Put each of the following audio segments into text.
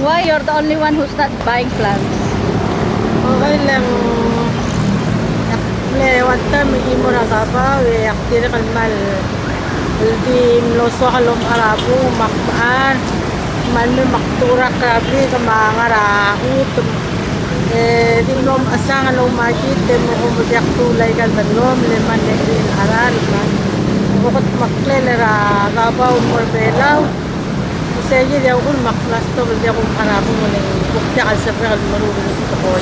Why you're the only one who's not buying plants? Okay lang. Lewat may imo na kapaw. Aktir kalmal. Ulti mloso kalom arabu. Makbaan. Man may maktura krabi. Kamangaraut. Tingnom asang along makit. Mo kumudyak tulay kalbalom. Leman nekin aral. Bukot maklelera kapaw morbelaw. Sige dia ul maklas to dia kung arabu mo ning bukya kalsabi kalmarulong ito ko.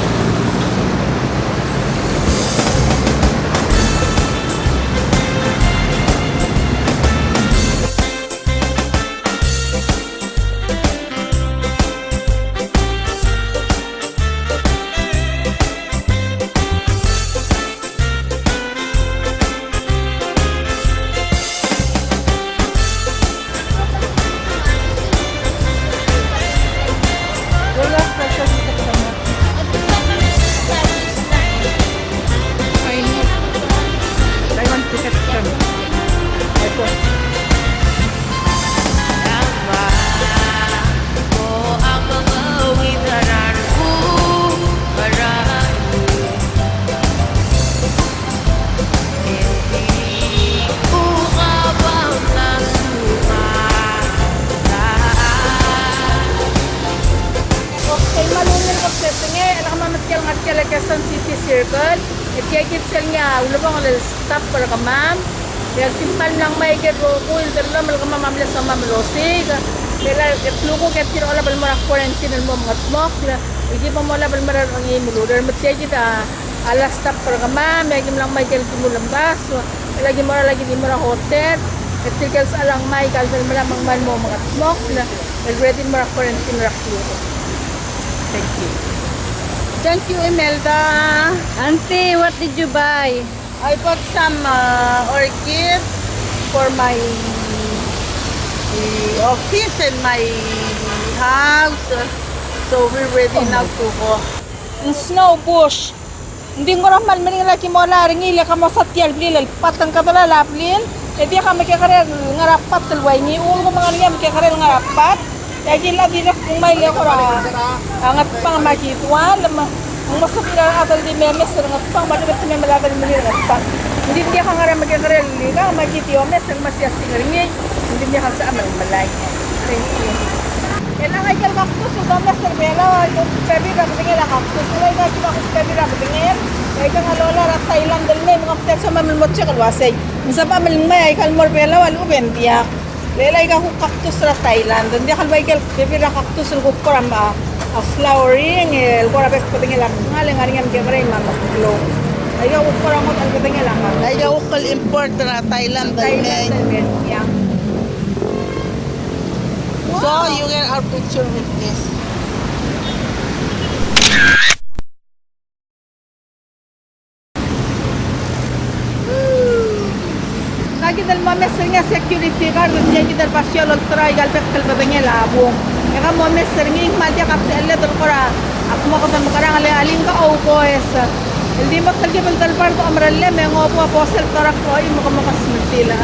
Quezon City Circle. At kaya kitsel nga, ulabang alal stop para ka ma'am. Kaya timpal lang may kero ko, iltala mal ka mamamla sa mamlosig. Kaya luko kaya tiro alabal mo na quarantine mo mga smok. Hindi pa mo alabal mo na ang imuluder. Mat kaya kita ala stop para ka ma'am. Kaya lang may kero timulambas. Lagi mo na hotel. At tigal sa alang may kalbal mo na mga smok. Ready mo na quarantine mo na luko. Thank you. Thank you, Imelda. Auntie, what did you buy? I bought some orchid for my office and my house. So we're ready now to go. Snow bush. Hindi mo ramal maning laki mo la ringila ka mo sa tial bilal patang ka dala laplin. E di ka makikare ngarapat tulway ni ulo mga niya makikare ngarapat. Lagi lang kung may leko ra. Angat pang makitwan ang masapira atal di memes ang pang madagat may malagal mo rin at hindi ka nga magkakaral ka makitiyo mes ang masyasing ringi hindi niya ka sa amal malay. Thank you. Kailangan ay kalmaktos o gamas ang bela yung pebi ka patingin ang kaktos wala ka kung ako pebi ka patingin kaya ka nga lola ra Thailand dal may mga ptek sa mamilmot siya kalwasay minsan pa maling ay kalmor bela walo bendiak lelay ka kung kaktos ra Thailand hindi kalway ka pebi ra kaktos ro ko ramba flowering el kora bek patingin lang ngaling ngaringan kaya maray mamaklo ayaw ko parang mo ang patingin lang ayaw ko import na Thailand dalmen yeah. So you get our picture with this lagi dal mames nga security guard lagi dal pasyo lol try gal bek kal patingin labong kaya mo mes sering madya kapte alle dal kora ako mo ko makarang aling ka o ko es hindi mo talgi bal dal par ko amralle me ngopo apostle tarak ko imo ko makasmtila